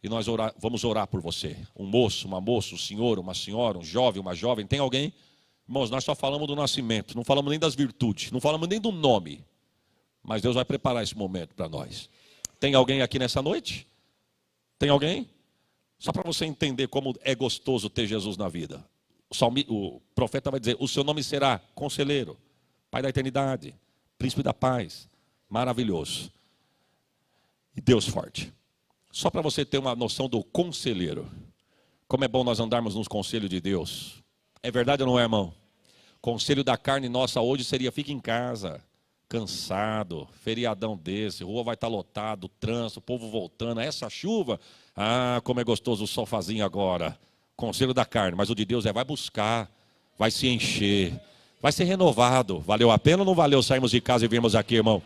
e nós vamos orar por você. Um moço, uma moça, um senhor, uma senhora, um jovem, uma jovem. Tem alguém? Irmãos, nós só falamos do nascimento, não falamos nem das virtudes, não falamos nem do nome, mas Deus vai preparar esse momento para nós. Tem alguém aqui nessa noite? Tem alguém? Só para você entender como é gostoso ter Jesus na vida. O profeta vai dizer: o seu nome será Conselheiro, Pai da Eternidade, Príncipe da Paz, maravilhoso e Deus forte. Só para você ter uma noção do conselheiro. Como é bom nós andarmos nos conselhos de Deus. É verdade ou não é, irmão? Conselho da carne nossa hoje seria: fique em casa, cansado, feriadão desse, rua vai estar lotado, trânsito, o povo voltando, essa chuva, como é gostoso o sofazinho agora. Conselho da carne, mas o de Deus é: vai buscar, vai se encher, vai ser renovado. Valeu a pena ou não valeu sairmos de casa e virmos aqui, irmão?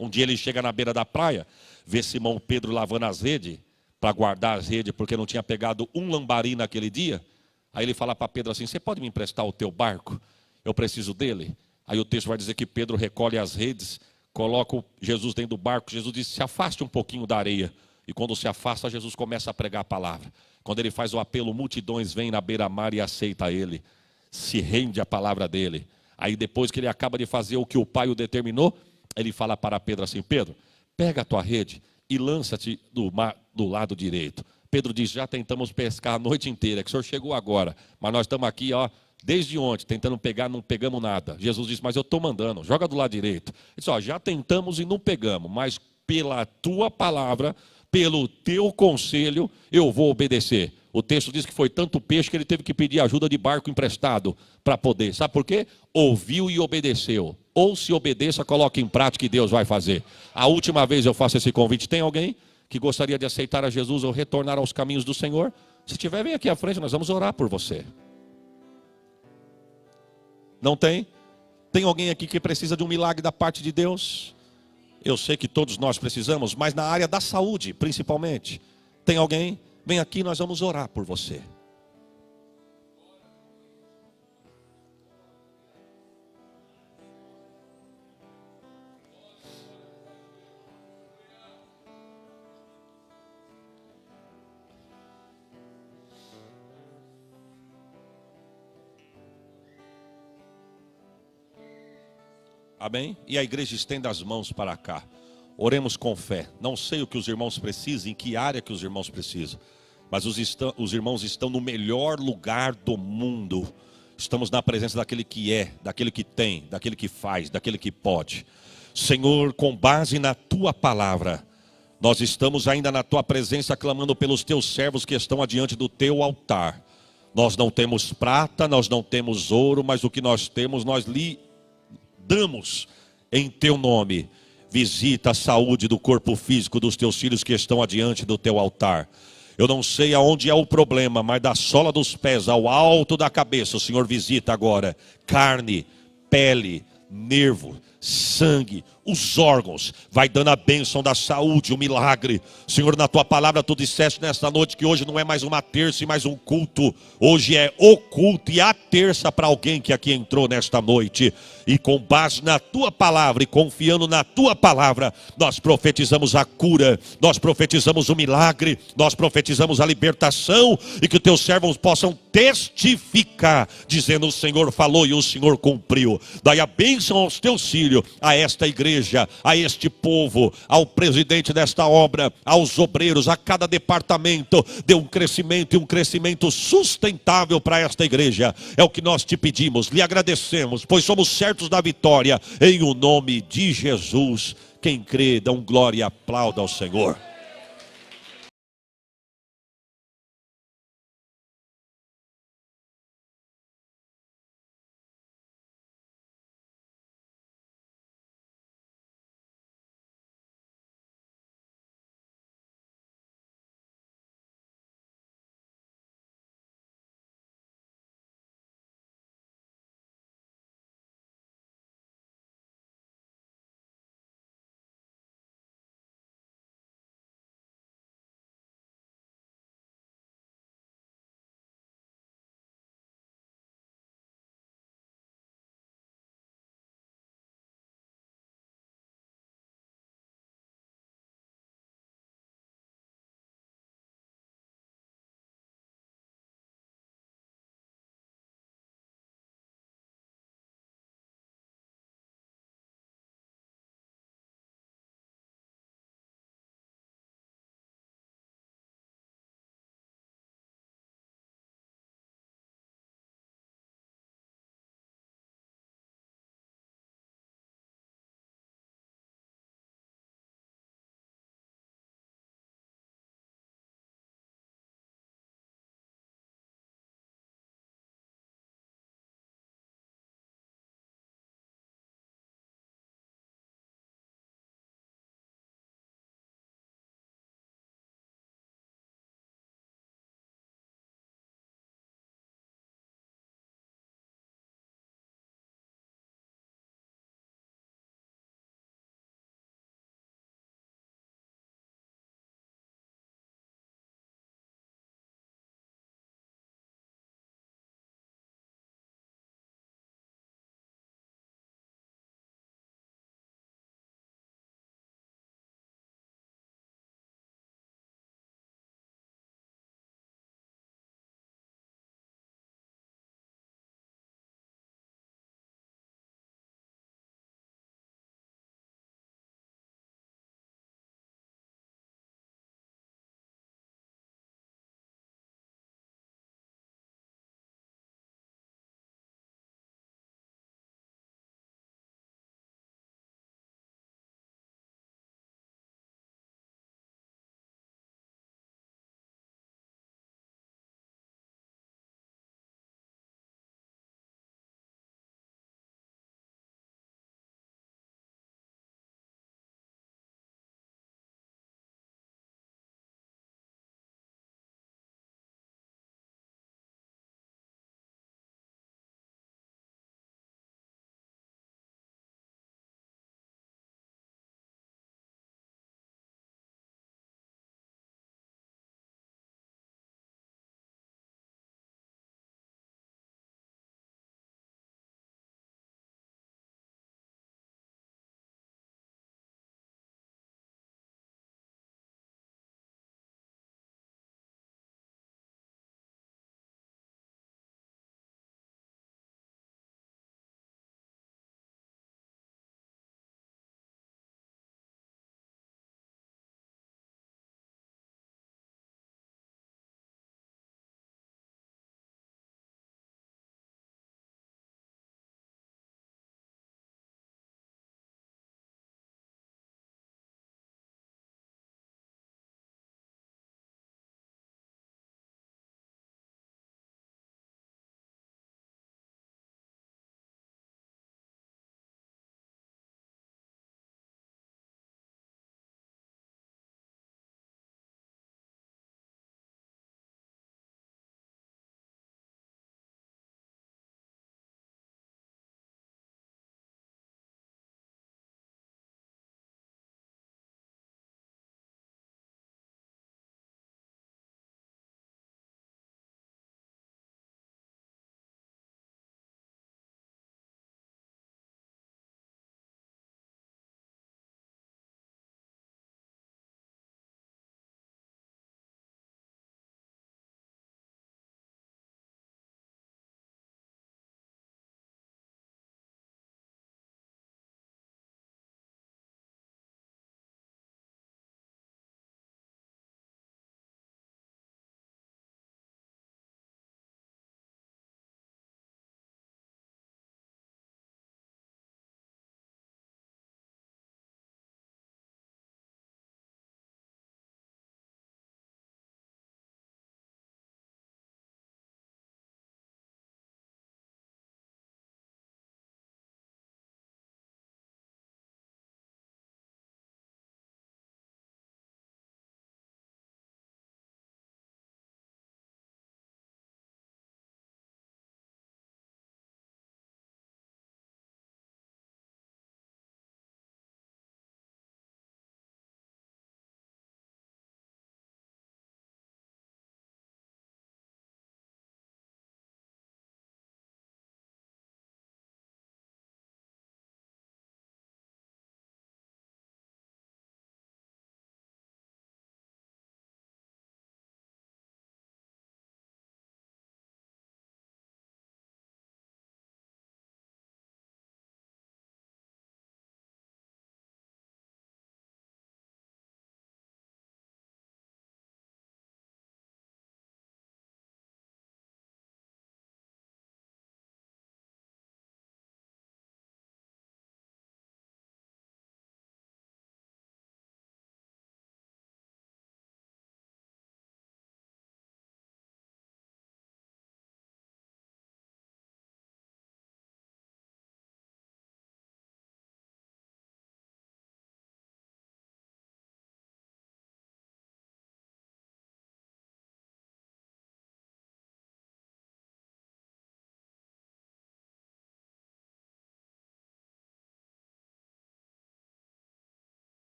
Um dia ele chega na beira da praia, vê Simão Pedro lavando as redes, para guardar as redes, porque não tinha pegado um lambari naquele dia. Aí ele fala para Pedro assim: você pode me emprestar o teu barco? Eu preciso dele. Aí o texto vai dizer que Pedro recolhe as redes, coloca Jesus dentro do barco. Jesus diz: se afaste um pouquinho da areia. E quando se afasta, Jesus começa a pregar a palavra. Quando ele faz o apelo, multidões vêm na beira-mar e aceita ele. Se rende à palavra dele. Aí depois que ele acaba de fazer o que o Pai o determinou, ele fala para Pedro assim: Pedro, pega a tua rede e lança-te do lado direito. Pedro diz: já tentamos pescar a noite inteira, que o senhor chegou agora, mas nós estamos aqui, desde ontem, tentando pegar, não pegamos nada. Jesus disse: mas eu estou mandando, joga do lado direito. Ele disse: já tentamos e não pegamos, mas pela tua palavra, pelo teu conselho, eu vou obedecer. O texto diz que foi tanto peixe que ele teve que pedir ajuda de barco emprestado para poder. Sabe por quê? Ouviu e obedeceu. Ou se obedeça, coloque em prática e Deus vai fazer. A última vez eu faço esse convite. Tem alguém que gostaria de aceitar a Jesus ou retornar aos caminhos do Senhor? Se tiver, vem aqui à frente, nós vamos orar por você. Não tem? Tem alguém aqui que precisa de um milagre da parte de Deus? Eu sei que todos nós precisamos, mas na área da saúde, principalmente. Tem alguém? Vem aqui, nós vamos orar por você. Amém? E a igreja estenda as mãos para cá. Oremos com fé. Não sei o que os irmãos precisam, em que área que os irmãos precisam. mas os irmãos estão no melhor lugar do mundo. Estamos na presença daquele que é, daquele que tem, daquele que faz, daquele que pode. Senhor, com base na tua palavra, nós estamos ainda na tua presença clamando pelos teus servos que estão adiante do teu altar. Nós não temos prata, nós não temos ouro, mas o que nós temos nós lhe damos em teu nome. Visita a saúde do corpo físico dos teus filhos que estão adiante do teu altar. Eu não sei aonde é o problema, mas da sola dos pés ao alto da cabeça, o Senhor visita agora carne, pele, nervo, sangue, os órgãos, vai dando a bênção da saúde, o milagre. Senhor, na tua palavra tu disseste nesta noite que hoje não é mais uma terça e mais um culto, hoje é o culto e a terça para alguém que aqui entrou nesta noite. E com base na tua palavra e confiando na tua palavra, nós profetizamos a cura, nós profetizamos o milagre, nós profetizamos a libertação, e que os teus servos possam testificar, dizendo: o Senhor falou e o Senhor cumpriu. Dai a bênção aos teus filhos, a esta igreja, a este povo, ao presidente desta obra, aos obreiros, a cada departamento. Dê um crescimento e um crescimento sustentável para esta igreja. É o que nós te pedimos, lhe agradecemos, pois somos certos da vitória, em o nome de Jesus. Quem crê, dá um glória e aplauda ao Senhor.